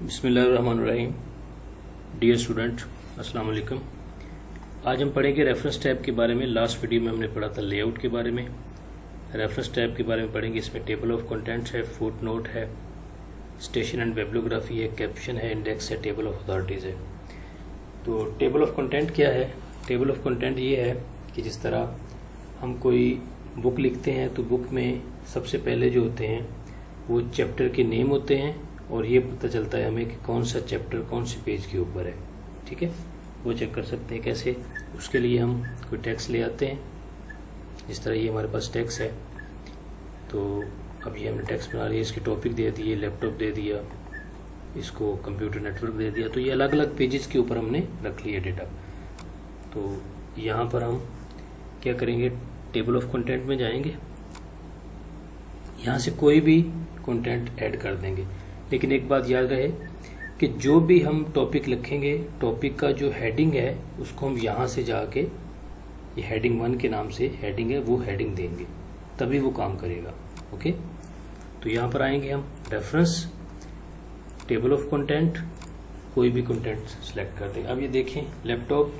बिस्मिल्लाहिर्रहमानिर्रहीम। Dear student, अस्सलाम वालेकुम। आज हम पढ़ेंगे रेफरेंस टैब के बारे में। लास्ट वीडियो में हमने पढ़ा था लेआउट के बारे में। रेफरेंस टैब के बारे में पढ़ेंगे। इसमें टेबल ऑफ कंटेंट्स है, फुट नोट है, स्टेशन एंड बिब्लियोग्राफी है, कैप्शन है, इंडेक्स है, टेबल ऑफ अथॉरिटीज़ है। तो टेबल ऑफ कंटेंट क्या है? टेबल ऑफ कंटेंट ये है कि जिस तरह हम कोई बुक लिखते हैं तो बुक में सबसे पहले जो होते हैं वो चैप्टर के नेम होते हैं और ये पता चलता है हमें कि कौन सा चैप्टर कौन से पेज के ऊपर है। ठीक है, वो चेक कर सकते हैं कैसे। उसके लिए हम कोई टेक्स्ट ले आते हैं। जिस तरह ये हमारे पास टेक्स्ट है, तो अब ये हमने टेक्स्ट बना लिया, इसके टॉपिक दे दिए, लैपटॉप दे दिया, इसको कंप्यूटर नेटवर्क दे दिया। तो ये अलग अलग पेजेस के ऊपर हमने रख लिया डेटा। तो यहाँ पर हम क्या करेंगे, टेबल ऑफ कंटेंट में जाएंगे, यहाँ से कोई भी कंटेंट ऐड कर देंगे। लेकिन एक बात याद रहे कि जो भी हम टॉपिक लिखेंगे, टॉपिक का जो हेडिंग है उसको हम यहाँ से जाके, ये हेडिंग 1 के नाम से हेडिंग है, वो हेडिंग देंगे, तभी वो काम करेगा। ओके, तो यहाँ पर आएंगे हम, रेफरेंस, टेबल ऑफ कंटेंट, कोई भी कंटेंट सेलेक्ट कर देंगे। अब ये देखें, लैपटॉप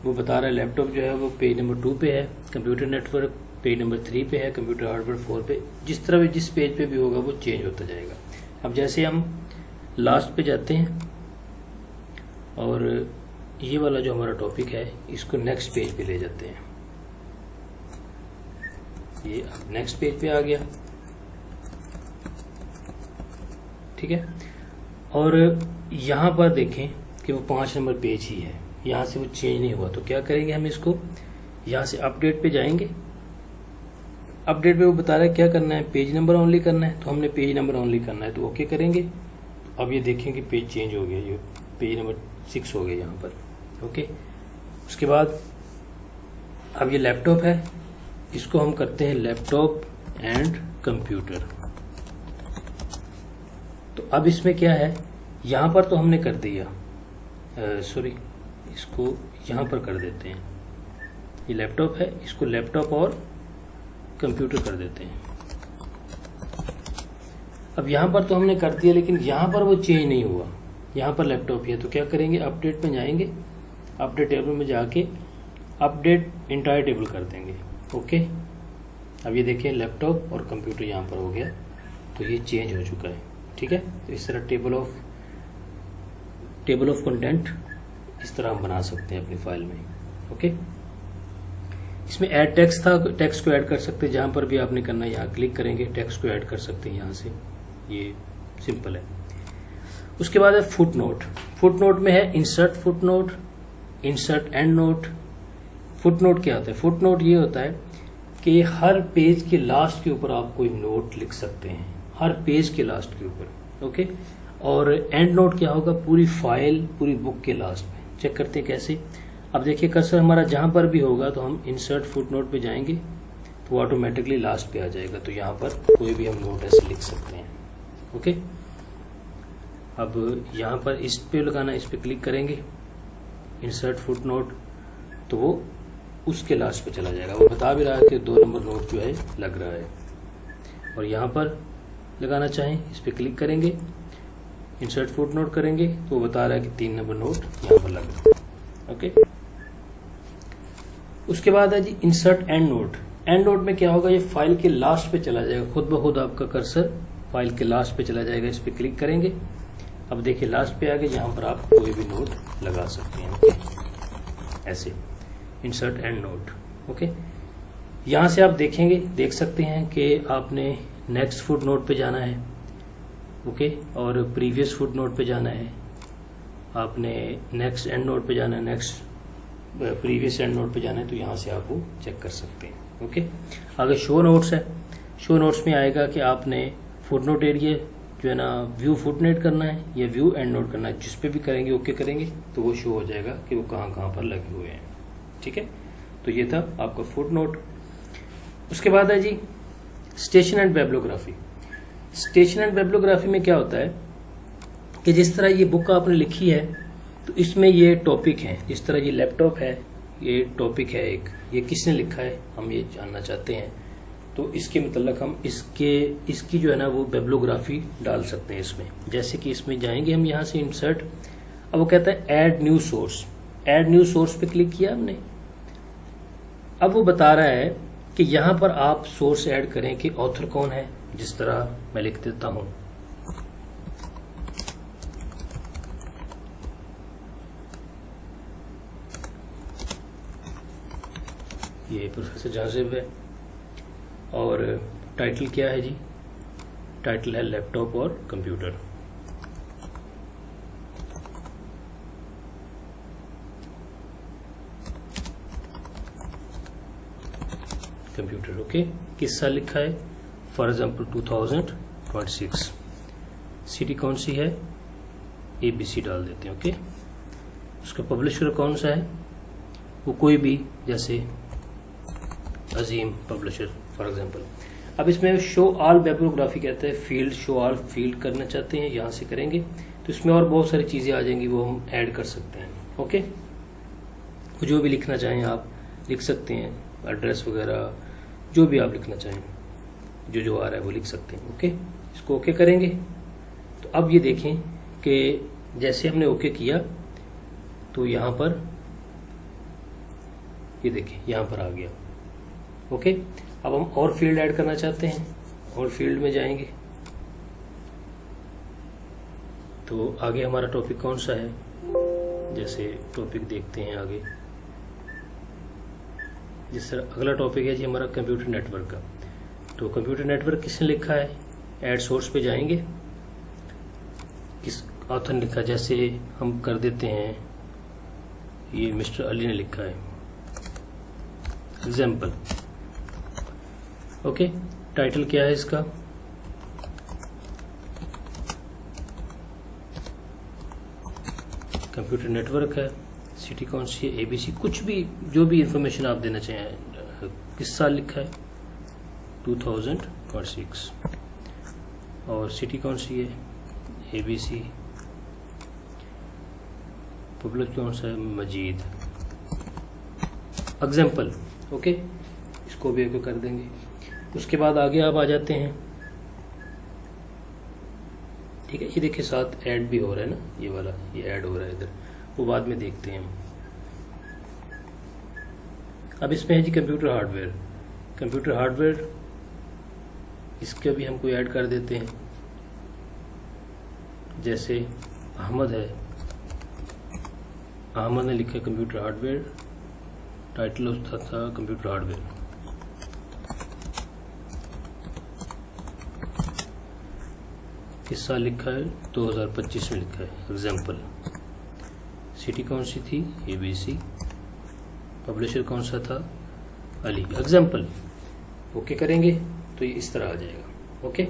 वो बता रहा है, लैपटॉप जो है वो पेज नंबर 2 पे है, कंप्यूटर नेटवर्क पेज नंबर 3 पे है, कंप्यूटर हार्डवेयर 4 पे। जिस तरह भी जिस पेज पे भी होगा वो चेंज होता जाएगा। अब जैसे हम लास्ट पे जाते हैं और ये वाला जो हमारा टॉपिक है इसको नेक्स्ट पेज पे ले जाते हैं। ये अब नेक्स्ट पेज पे आ गया। ठीक है, और यहाँ पर देखें कि वो 5 नंबर पेज ही है, यहाँ से वो चेंज नहीं हुआ। तो क्या करेंगे, हम इसको यहाँ से अपडेट पे जाएंगे। अपडेट पे वो बता रहा है क्या करना है, पेज नंबर ओनली करना है, तो हमने पेज नंबर ओनली करना है, तो ओके करेंगे। अब ये देखें कि पेज चेंज हो गया, ये पेज नंबर 6 हो गया यहाँ पर। ओके, उसके बाद अब ये लैपटॉप है, इसको हम करते हैं लैपटॉप एंड कंप्यूटर। तो अब इसमें क्या है, यहाँ पर तो हमने कर दिया, सॉरी, इसको यहाँ पर कर देते हैं। ये लैपटॉप है, इसको लैपटॉप और कंप्यूटर कर देते हैं। अब यहाँ पर तो हमने कर दिया, लेकिन यहाँ पर वो चेंज नहीं हुआ, यहाँ पर लैपटॉप है। तो क्या करेंगे, अपडेट में जाएंगे, अपडेट टेबल में जाके अपडेट इंटायर टेबल कर देंगे। ओके, अब ये देखिए लैपटॉप और कंप्यूटर यहाँ पर हो गया, तो ये चेंज हो चुका है। ठीक है, तो इस तरह टेबल ऑफ कंटेंट इस तरह हम बना सकते हैं अपनी फाइल में। ओके, इसमें ऐड टेक्स्ट था, टेक्स्ट को ऐड कर सकते हैं, जहां पर भी आपने करना है यहाँ क्लिक करेंगे, टेक्स्ट को ऐड कर सकते हैं यहाँ से, ये सिंपल है। उसके बाद है फुट नोट। फुट नोट में है insert foot note, insert and note. Foot note क्या होता है? फुट नोट ये होता है कि हर पेज के लास्ट के ऊपर आप कोई नोट लिख सकते हैं, हर पेज के लास्ट के ऊपर। ओके, और एंड नोट क्या होगा, पूरी फाइल, पूरी बुक के लास्ट में। चेक करते हैं कैसे। अब देखिए कर्सर हमारा जहां पर भी होगा तो हम इंसर्ट फुट नोट पे जाएंगे तो ऑटोमेटिकली लास्ट पे आ जाएगा। तो यहाँ पर कोई भी हम नोट ऐसे लिख सकते हैं। ओके, अब यहाँ पर इस पे लगाना, इस पे क्लिक करेंगे, इंसर्ट फुट नोट, तो वो उसके लास्ट पे चला जाएगा। वो बता भी रहा है कि 2 नंबर नोट जो है लग रहा है। और यहाँ पर लगाना चाहें, इस पे क्लिक करेंगे, इंसर्ट फुट नोट करेंगे, तो वो बता रहा है कि 3 नंबर नोट यहाँ पर लग रहा है। ओके, उसके बाद है जी insert endnote. Endnote में क्या होगा, ये फाइल के लास्ट पे चला जाएगा, खुद ब खुद आपका कर्सर फाइल के लास्ट पे चला जाएगा। इस पे क्लिक करेंगे, अब देखिए लास्ट पे आ गए, यहाँ पर आप कोई भी नोट लगा सकते हैं। ओके, ऐसे इंसर्ट एंड नोट। ओके, यहाँ से आप देखेंगे, देख सकते हैं कि आपने नेक्स्ट फुट नोट पे जाना है। ओके, और प्रीवियस फुट नोट पे जाना है, आपने नेक्स्ट एंड नोट पे जाना है, नेक्स्ट प्रीवियस एंड नोट पे जाना है, तो यहाँ से आप वो चेक कर सकते हैं। ओके, आगे शो नोट्स है। शो नोट्स में आएगा कि आपने फुट नोट एरिया जो है ना, व्यू फुट नोट करना है या व्यू एंड नोट करना है। जिस पे भी करेंगे ओके करेंगे तो वो शो हो जाएगा कि वो कहाँ कहाँ पर लगे हुए हैं। ठीक है, तो ये था आपका फुट नोट। उसके बाद है जी citation and bibliography. Citation and bibliography में क्या होता है कि जिस तरह ये बुक आपने लिखी है तो इसमें ये टॉपिक है, जिस तरह ये लैपटॉप है, ये टॉपिक है एक, ये किसने लिखा है हम ये जानना चाहते हैं। तो इसके मतलब हम इसकी जो है ना वो बिब्लियोग्राफी डाल सकते हैं इसमें। जैसे कि इसमें जाएंगे हम यहाँ से इंसर्ट, अब वो कहता है add new source. Add new source पे क्लिक किया हमने। अब वो बता रहा है कि यहां पर आप सोर्स ऐड करें कि ऑथर कौन है। जिस तरह मैं लिख देता हूं, ये प्रोफेसर जाजिब है, और टाइटल क्या है जी, टाइटल है लैपटॉप और कंप्यूटर। Computer okay. किस साल लिखा है, फॉर एग्जाम्पल 2026। सिटी कौन सी है, ABC डाल देते हैं ओके। उसका पब्लिशर कौन सा है, वो कोई भी, जैसे अजीम पब्लिशर फॉर एग्जाम्पल। अब इसमें शो ऑल बिब्लियोग्राफी कहते हैं, फील्ड शो ऑल फील्ड करना चाहते हैं, यहां से करेंगे तो इसमें और बहुत सारी चीजें आ जाएंगी, वो हम ऐड कर सकते हैं ओके। जो भी लिखना चाहें आप लिख सकते हैं, एड्रेस वगैरह जो भी आप लिखना चाहें, जो आ रहा है वो लिख सकते हैं ओके। इसको ओके करेंगे तो अब ये देखें कि जैसे हमने ओके किया तो यहां पर ये देखें यहां पर आ गया ओके। अब हम और फील्ड ऐड करना चाहते हैं, और फील्ड में जाएंगे तो आगे हमारा टॉपिक कौन सा है, जैसे टॉपिक देखते हैं आगे। जिस तरह अगला टॉपिक है जी हमारा कंप्यूटर नेटवर्क का। तो कंप्यूटर नेटवर्क किसने लिखा है, ऐड सोर्स पे जाएंगे, किस ऑथर ने लिखा, जैसे हम कर देते हैं ये मिस्टर अली ने लिखा है एग्जाम्पल ओके। टाइटल क्या है इसका, कंप्यूटर नेटवर्क है, सिटी कौन सी है, ABC, कुछ भी जो भी इंफॉर्मेशन आप देना चाहें। किस साल लिखा है 2026, और सिटी कौन सी है ABC, पब्लिक कौन सा है मजीद एग्जाम्पल ओके। इसको भी एक कर देंगे। उसके बाद आगे आप आ जाते हैं ठीक है। ये देखिए साथ ऐड भी हो रहा है ना, ये वाला ये ऐड हो रहा है इधर, वो बाद में देखते हैं हम। अब इसमें है जी कंप्यूटर हार्डवेयर। कंप्यूटर हार्डवेयर इसके भी हम कोई ऐड कर देते हैं, जैसे अहमद है, अहमद ने लिखा कंप्यूटर हार्डवेयर, टाइटल उसका था कंप्यूटर हार्डवेयर। किस साल लिखा है 2025 में लिखा है एग्जाम्पल। सिटी कौन सी थी ABC, पब्लिशर कौन सा था अली एग्जाम्पल। ओके करेंगे तो ये इस तरह आ जाएगा ओके।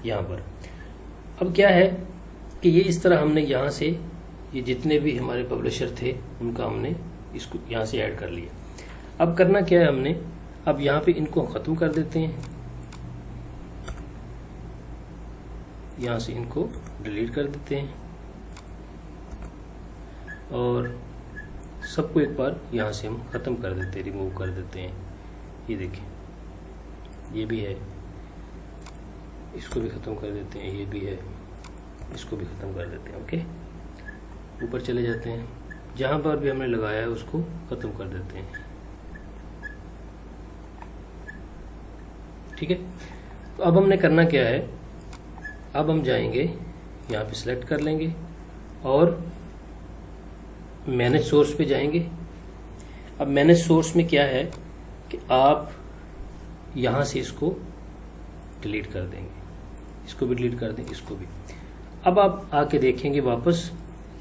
यहाँ पर अब क्या है कि ये इस तरह हमने यहाँ से ये जितने भी हमारे पब्लिशर थे उनका हमने इसको यहाँ से ऐड कर लिया। अब करना क्या है हमने, अब यहाँ पे इनको खत्म कर देते हैं, यहाँ से इनको डिलीट कर देते हैं और सबको एक बार यहाँ से हम खत्म कर देते हैं, रिमूव कर देते हैं। ये देखिए ये भी है, इसको भी खत्म कर देते हैं, ये भी है, इसको भी खत्म कर देते हैं ओके। ऊपर चले जाते हैं, जहां पर भी हमने लगाया है उसको खत्म कर देते हैं ठीक है। तो अब हमने करना क्या है, अब हम जाएंगे यहाँ पे सिलेक्ट कर लेंगे और मैनेज सोर्स पे जाएंगे। अब मैनेज सोर्स में क्या है कि आप यहाँ से इसको डिलीट कर देंगे, इसको भी डिलीट कर देंगे, इसको भी। अब आप आके देखेंगे वापस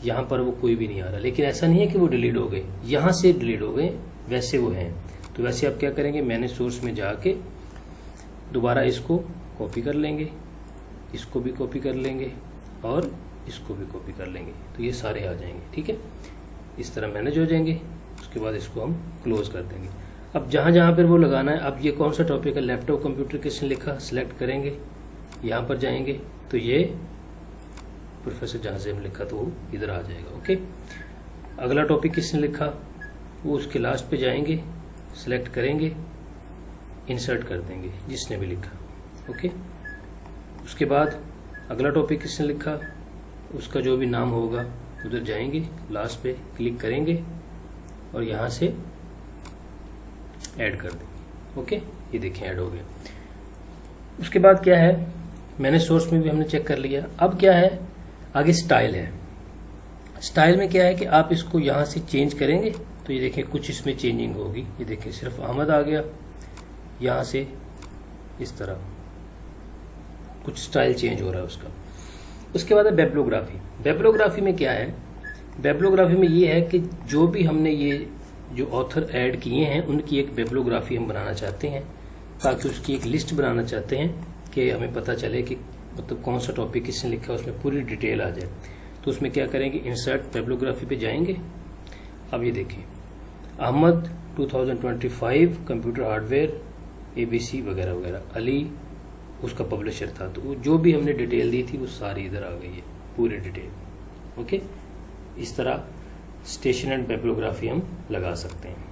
यहाँ पर वो कोई भी नहीं आ रहा, लेकिन ऐसा नहीं है कि वो डिलीट हो गए, यहाँ से डिलीट हो गए, वैसे वो हैं। तो वैसे आप क्या करेंगे, मैनेज सोर्स में जाके दोबारा इसको कॉपी कर लेंगे, इसको भी कॉपी कर लेंगे और इसको भी कॉपी कर लेंगे, तो ये सारे आ जाएंगे ठीक है। इस तरह मैनेज हो जाएंगे। उसके बाद इसको हम क्लोज कर देंगे। अब जहां जहां पर वो लगाना है, अब ये कौन सा टॉपिक है, लैपटॉप कंप्यूटर किसने लिखा, सिलेक्ट करेंगे, यहाँ पर जाएंगे तो ये प्रोफेसर जहां से हम लिखा तो वो इधर आ जाएगा ओके। अगला टॉपिक किसने लिखा, वो उसके लास्ट पे जाएंगे, सिलेक्ट करेंगे, इंसर्ट कर देंगे जिसने भी लिखा। ओके, उसके बाद अगला टॉपिक किसने लिखा उसका जो भी नाम होगा उधर जाएंगे, लास्ट पे क्लिक करेंगे और यहाँ से ऐड कर देंगे। ओके, ये देखें ऐड हो गया। उसके बाद क्या है, मैंने सोर्स में भी हमने चेक कर लिया। अब क्या है, आगे स्टाइल है। स्टाइल में क्या है कि आप इसको यहाँ से चेंज करेंगे तो ये देखें कुछ इसमें चेंजिंग होगी। ये देखें सिर्फ अहमद आ गया, यहाँ से इस तरह कुछ स्टाइल चेंज हो रहा है उसका। उसके बाद है बेब्लोग्राफी। बेब्लोग्राफी में क्या है, बेब्लोग्राफी में ये है कि जो भी हमने ये जो ऑथर ऐड किए हैं उनकी एक बेब्लोग्राफी हम बनाना चाहते हैं, ताकि उसकी एक लिस्ट बनाना चाहते हैं कि हमें पता चले कि मतलब कौन सा टॉपिक किसने लिखा है, उसमें पूरी डिटेल आ जाए। तो उसमें क्या करेंगे, इंसर्ट बेब्लोग्राफी पे जाएंगे। अब ये देखें अहमद 2025 कंप्यूटर हार्डवेयर ABC वगैरह वगैरह, अली उसका पब्लिशर था। तो वो जो भी हमने डिटेल दी थी वो सारी इधर आ गई है, पूरी डिटेल। ओके, इस तरह स्टेशन एंड बेब्लोग्राफी हम लगा सकते हैं।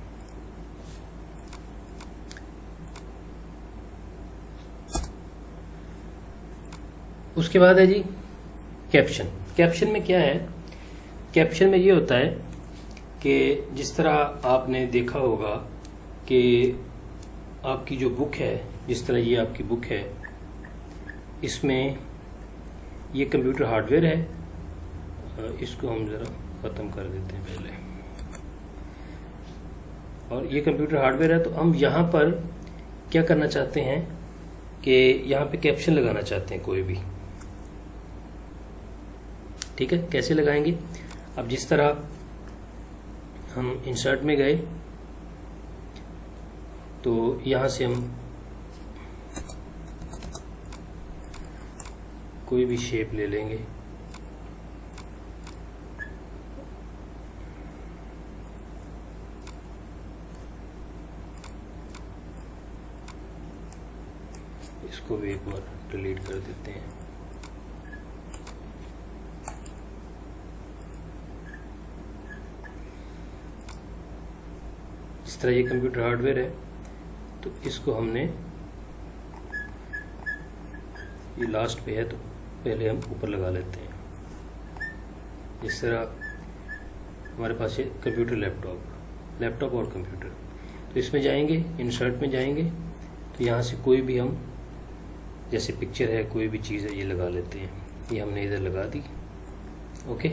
उसके बाद है जी कैप्शन। कैप्शन में क्या है, कैप्शन में ये होता है कि जिस तरह आपने देखा होगा कि आपकी जो बुक है, जिस तरह ये आपकी बुक है, इसमें ये कंप्यूटर हार्डवेयर है। इसको हम ज़रा ख़त्म कर देते हैं पहले। और ये कंप्यूटर हार्डवेयर है, तो हम यहाँ पर क्या करना चाहते हैं कि यहाँ पे कैप्शन लगाना चाहते हैं कोई भी। ठीक है, कैसे लगाएंगे, अब जिस तरह हम इंसर्ट में गए तो यहाँ से हम कोई भी शेप ले लेंगे। इसको भी एक बार डिलीट कर देते हैं। इस तरह ये कंप्यूटर हार्डवेयर है, तो इसको हमने ये लास्ट पे है तो पहले हम ऊपर लगा लेते हैं। इस तरह हमारे पास है कंप्यूटर लैपटॉप और कंप्यूटर। तो इसमें जाएंगे, इंसर्ट में जाएंगे, तो यहाँ से कोई भी हम जैसे पिक्चर है, कोई भी चीज़ है, ये लगा लेते हैं। ये हमने इधर लगा दी। ओके,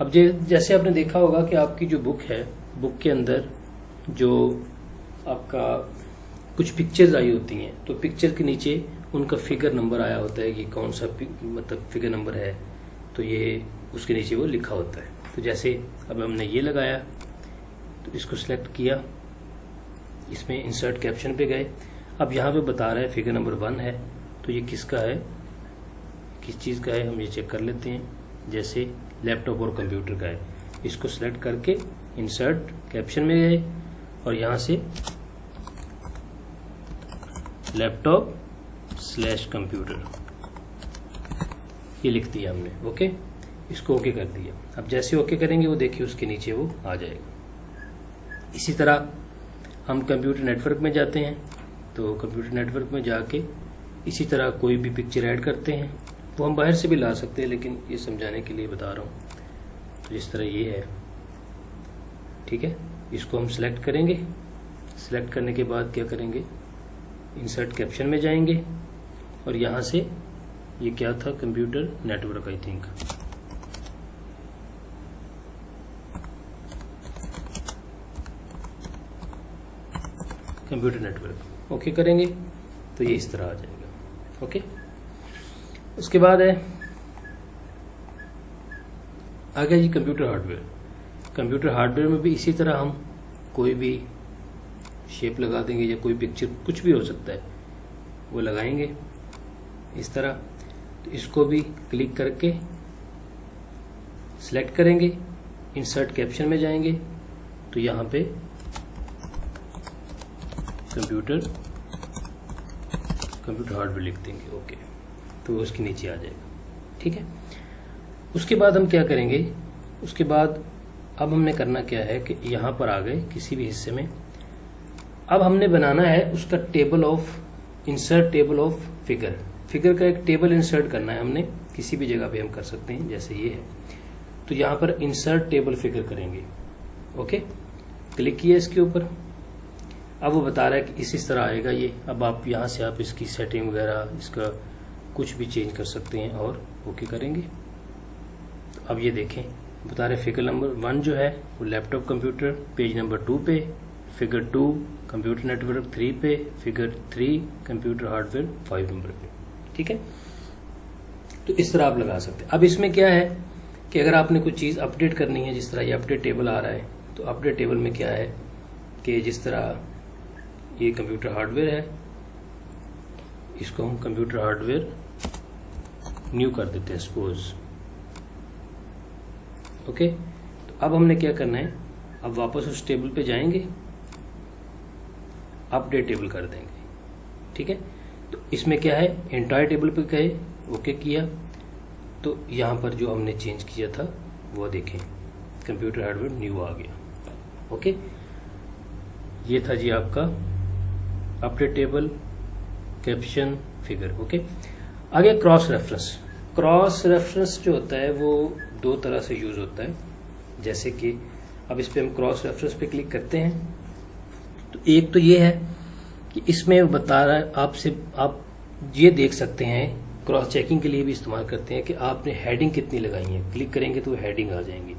अब जैसे आपने देखा होगा कि आपकी जो बुक है, बुक के अंदर जो आपका कुछ पिक्चर्स आई होती हैं, तो पिक्चर के नीचे उनका फिगर नंबर आया होता है कि कौन सा मतलब फिगर नंबर है, तो ये उसके नीचे वो लिखा होता है। तो जैसे अब हमने ये लगाया, तो इसको सिलेक्ट किया, इसमें इंसर्ट कैप्शन पे गए। अब यहाँ पे बता रहा है फिगर नंबर 1 है, तो ये किसका है, किस चीज़ का है, हम ये चेक कर लेते हैं। जैसे लैपटॉप और कंप्यूटर का है, इसको सिलेक्ट करके इंसर्ट कैप्शन में गए और यहाँ से लैपटॉप/कंप्यूटर ये लिख दिया हमने। ओके, इसको ओके कर दिया। अब जैसे ओके करेंगे वो देखिए उसके नीचे वो आ जाएगा। इसी तरह हम कंप्यूटर नेटवर्क में जाते हैं, तो कंप्यूटर नेटवर्क में जाके इसी तरह कोई भी पिक्चर ऐड करते हैं। वो हम बाहर से भी ला सकते हैं, लेकिन ये समझाने के लिए बता रहा हूँ। तो इस तरह ये है, ठीक है। इसको हम सिलेक्ट करेंगे। सिलेक्ट करने के बाद क्या करेंगे, इंसर्ट कैप्शन में जाएंगे और यहाँ से ये क्या था, computer network I think, computer network okay करेंगे तो ये इस तरह आ जाएगा। ओके, उसके बाद है आ गया जी कंप्यूटर हार्डवेयर। कंप्यूटर हार्डवेयर में भी इसी तरह हम कोई भी शेप लगा देंगे या कोई पिक्चर, कुछ भी हो सकता है, वो लगाएंगे इस तरह। तो इसको भी क्लिक करके सिलेक्ट करेंगे, इंसर्ट कैप्शन में जाएंगे, तो यहाँ पे कंप्यूटर हार्डवेयर लिख देंगे। ओके, तो उसके नीचे आ जाएगा, ठीक है। उसके बाद हम क्या करेंगे, उसके बाद अब हमने करना क्या है कि यहाँ पर आ गए किसी भी हिस्से में। अब हमने बनाना है उसका table of insert table of figure. Figure का एक टेबल इंसर्ट करना है हमने, किसी भी जगह पे हम कर सकते हैं, जैसे ये है। तो यहां पर इंसर्ट टेबल फिगर करेंगे। ओके, क्लिक किया इसके ऊपर। अब वो बता रहा है कि इस तरह आएगा ये। अब आप यहां से आप इसकी सेटिंग वगैरह इसका कुछ भी चेंज कर सकते हैं और ओके करेंगे। तो अब ये देखें, बता रहे फिगर नंबर 1 जो है वो लैपटॉप कंप्यूटर पेज नंबर 2 पे, फिगर 2 कंप्यूटर नेटवर्क 3 पे, फिगर 3 कंप्यूटर हार्डवेयर 5 नंबर पे। ठीक है, तो इस तरह आप लगा सकते हैं। अब इसमें क्या है कि अगर आपने कुछ चीज अपडेट करनी है, जिस तरह ये अपडेट टेबल आ रहा है, तो अपडेट टेबल में क्या है कि जिस तरह ये कंप्यूटर हार्डवेयर है, इसको हम कंप्यूटर हार्डवेयर न्यू कर देते हैं सपोज। ओके, तो अब हमने क्या करना है, अब वापस उस टेबल पे जाएंगे, अपडेट टेबल कर देंगे। ठीक है, तो इसमें क्या है, एंटायर टेबल पे गए, ओके किया, तो यहां पर जो हमने चेंज किया था वो देखें, कंप्यूटर हार्डवेयर न्यू आ गया। ओके, ये था जी आपका update table, caption, figure. Okay, आगे क्रॉस रेफरेंस। क्रॉस रेफरेंस जो होता है वो 2 तरह से यूज होता है। जैसे कि अब इस पे हम क्रॉस रेफरेंस पे क्लिक करते हैं, तो एक तो ये है कि इसमें बता रहा है आपसे, आप ये देख सकते हैं, क्रॉस चेकिंग के लिए भी इस्तेमाल करते हैं कि आपने हेडिंग कितनी लगाई है। क्लिक करेंगे तो हेडिंग आ जाएंगी।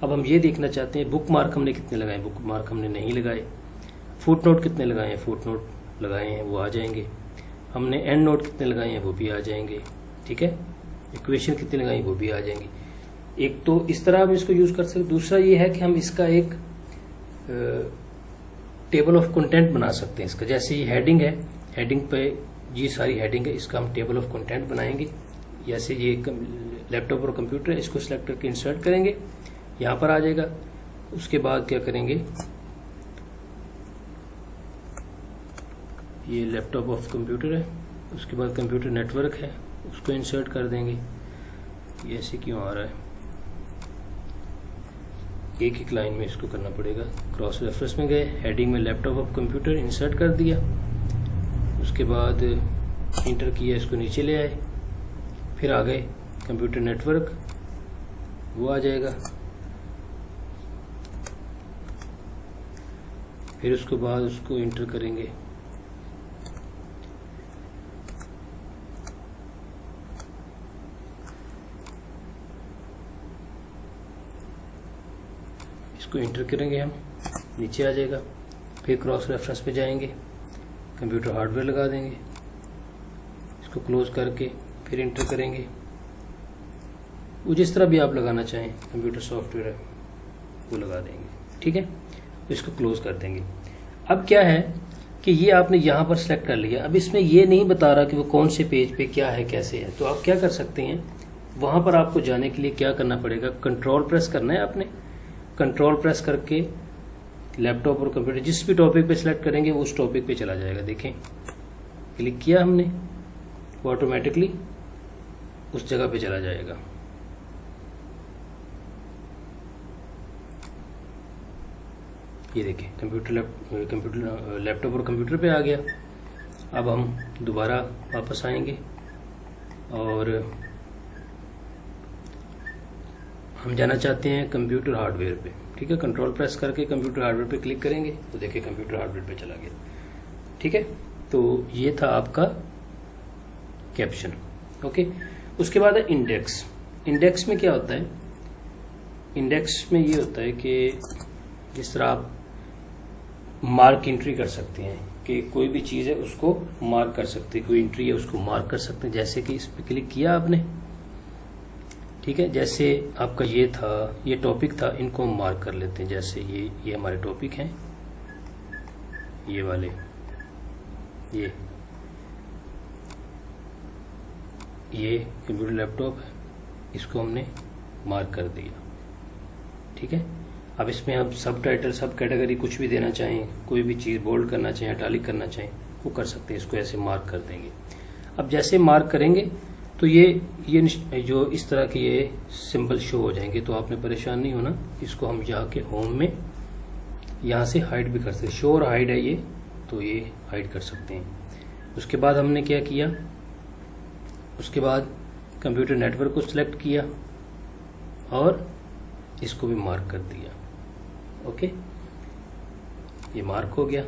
अब हम ये देखना चाहते हैं बुक मार्क हमने कितने लगाए, बुक मार्क हमने नहीं लगाए। फुट नोट कितने लगाए हैं, फुट नोट लगाए हैं, वो आ जाएंगे। हमने एंड नोट कितने लगाए हैं, वो भी आ जाएंगे। ठीक है, इक्वेशन कितनी लगाई, वो भी आ जाएंगी। एक तो इस तरह हम इसको यूज कर सकते। दूसरा ये है कि हम इसका एक टेबल ऑफ कंटेंट बना सकते हैं इसका। जैसे ये हेडिंग है, हेडिंग पे ये सारी हेडिंग है, इसका हम टेबल ऑफ कंटेंट बनाएंगे। जैसे ये लैपटॉप और कंप्यूटर है, इसको सिलेक्ट करके इंसर्ट करेंगे, यहां पर आ जाएगा। उसके बाद क्या करेंगे, ये लैपटॉप ऑफ कंप्यूटर है, उसके बाद कंप्यूटर नेटवर्क है, उसको इंसर्ट कर देंगे। ये ऐसे क्यों आ रहा है, एक एक लाइन में इसको करना पड़ेगा। क्रॉस रेफरेंस में गए, हेडिंग में लैपटॉप ऑफ कंप्यूटर इंसर्ट कर दिया, उसके बाद इंटर किया, इसको नीचे ले आए, फिर आ गए कंप्यूटर नेटवर्क, वो आ जाएगा। फिर उसके बाद उसको इंटर करेंगे, इसको इंटर करेंगे हम, नीचे आ जाएगा। फिर क्रॉस रेफरेंस पे जाएंगे, कंप्यूटर हार्डवेयर लगा देंगे, इसको क्लोज करके फिर इंटर करेंगे। वो जिस तरह भी आप लगाना चाहें, कंप्यूटर सॉफ्टवेयर है वो लगा देंगे। ठीक है, इसको क्लोज कर देंगे। अब क्या है कि ये आपने यहां पर सिलेक्ट कर लिया। अब इसमें ये नहीं बता रहा कि वो कौन से पेज पे क्या है, कैसे है। तो आप क्या कर सकते हैं, वहां पर आपको जाने के लिए क्या करना पड़ेगा, कंट्रोल प्रेस करना है आपने। कंट्रोल प्रेस करके लैपटॉप और कंप्यूटर जिस भी टॉपिक पे सिलेक्ट करेंगे वो उस टॉपिक पे चला जाएगा। देखें, क्लिक किया हमने, वो ऑटोमेटिकली उस जगह पे चला जाएगा। ये देखें, कंप्यूटर लैपटॉप और कंप्यूटर पे आ गया। अब हम दोबारा वापस आएंगे और हम जाना चाहते हैं कंप्यूटर हार्डवेयर पे। ठीक है, कंट्रोल प्रेस करके कंप्यूटर हार्डवेयर पे क्लिक करेंगे तो देखिए कंप्यूटर हार्डवेयर पे चला गया। ठीक है, तो ये था आपका कैप्शन। ओके, उसके बाद है इंडेक्स। इंडेक्स में क्या होता है, इंडेक्स में ये होता है कि जिस तरह आप मार्क एंट्री कर सकते हैं कि कोई भी चीज है उसको मार्क कर सकते हैं, कोई एंट्री है उसको मार्क कर सकते हैं। जैसे कि इस पे क्लिक किया आपने, ठीक है, जैसे आपका ये था, ये टॉपिक था, इनको हम मार्क कर लेते हैं। जैसे ये हमारे टॉपिक हैं, ये वाले, ये कंप्यूटर लैपटॉप है, इसको हमने मार्क कर दिया। ठीक है, अब इसमें आप सब टाइटल, सब कैटेगरी कुछ भी देना चाहें, कोई भी चीज बोल्ड करना चाहें, इटैलिक करना चाहें, वो कर सकते हैं। इसको ऐसे मार्क कर देंगे। अब जैसे मार्क करेंगे तो ये जो इस तरह के ये सिंबल शो हो जाएंगे, तो आपने परेशान नहीं होना। इसको हम यहाँ के होम में यहाँ से हाइड भी कर सकते हैं। शो और हाइड है ये तो ये हाइड कर सकते हैं। उसके बाद हमने क्या किया, उसके बाद कंप्यूटर नेटवर्क को सिलेक्ट किया और इसको भी मार्क कर दिया। ओके, ये मार्क हो गया,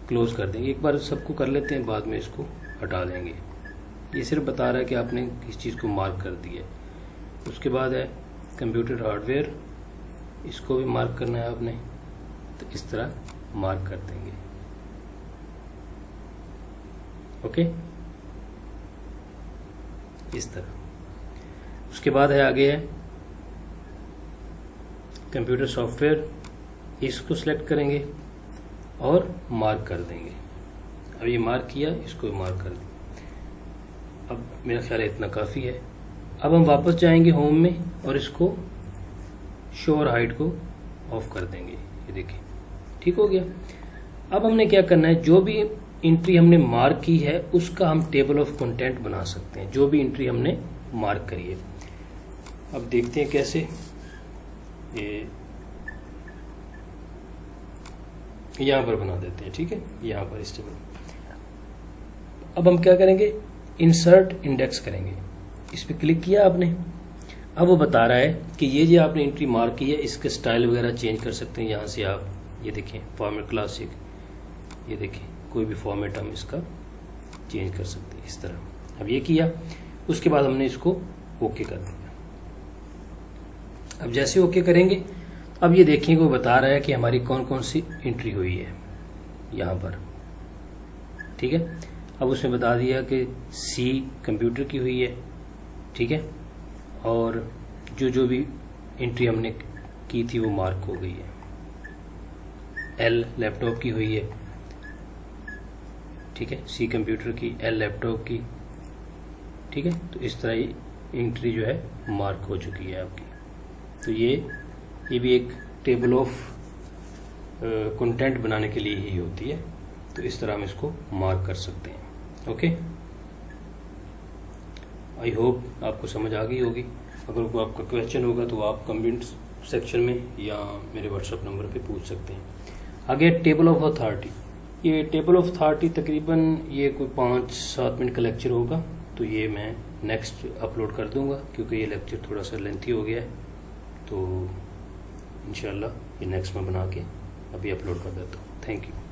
क्लोज कर देंगे। एक बार सबको कर लेते हैं, बाद में इसको हटा देंगे। ये सिर्फ बता रहा है कि आपने किस चीज़ को मार्क कर दिया। उसके बाद है कंप्यूटर हार्डवेयर, इसको भी मार्क करना है आपने, तो इस तरह मार्क कर देंगे। ओके, इस तरह। उसके बाद है आगे है कंप्यूटर सॉफ्टवेयर, इसको सिलेक्ट करेंगे और मार्क कर देंगे। अब ये मार्क किया, इसको मार्क कर दिया। अब मेरा ख्याल है इतना काफ़ी है। अब हम वापस जाएंगे होम में और इसको शो और हाइड को ऑफ कर देंगे। ये देखिए ठीक हो गया। अब हमने क्या करना है, जो भी एंट्री हमने मार्क की है उसका हम टेबल ऑफ कंटेंट बना सकते हैं, जो भी एंट्री हमने मार्क करी है। अब देखते हैं कैसे। ये यहाँ पर बना देते हैं, ठीक है, यहाँ पर इस टेबल। अब हम क्या करेंगे, इंसर्ट इंडेक्स करेंगे। इस पर क्लिक किया आपने। अब वो बता रहा है कि ये जो आपने एंट्री मार्क की है इसके स्टाइल वगैरह चेंज कर सकते हैं। यहाँ से आप ये देखें फॉर्मेट क्लासिक, ये देखें कोई भी फॉर्मेट हम इसका चेंज कर सकते हैं इस तरह। अब ये किया, उसके बाद हमने इसको ओके कर दिया। अब जैसे ओके करेंगे, अब ये देखिए वो बता रहा है कि हमारी कौन कौन सी एंट्री हुई है यहाँ पर, ठीक है। अब उसने बता दिया कि सी कंप्यूटर की हुई है, ठीक है, और जो भी एंट्री हमने की थी वो मार्क हो गई है। एल लैपटॉप की हुई है, ठीक है, सी कंप्यूटर की, एल लैपटॉप की, ठीक है। तो इस तरह ये एंट्री जो है मार्क हो चुकी है आपकी। तो ये भी एक टेबल ऑफ कंटेंट बनाने के लिए ही होती है। तो इस तरह हम इसको मार्क कर सकते हैं। ओके, आई होप आपको समझ आ गई होगी। अगर कोई आपका क्वेश्चन होगा तो आप कमेंट सेक्शन में या मेरे व्हाट्सएप नंबर पे पूछ सकते हैं। आगे टेबल ऑफ अथॉरिटी। ये टेबल ऑफ अथॉरिटी तकरीबन ये कोई 5-7 मिनट का लेक्चर होगा, तो ये मैं नेक्स्ट अपलोड कर दूंगा क्योंकि ये लेक्चर थोड़ा सा लेंथी हो गया है। तो इंशाल्लाह ये नेक्स्ट में बना के अभी अपलोड कर देता हूँ। Thank you.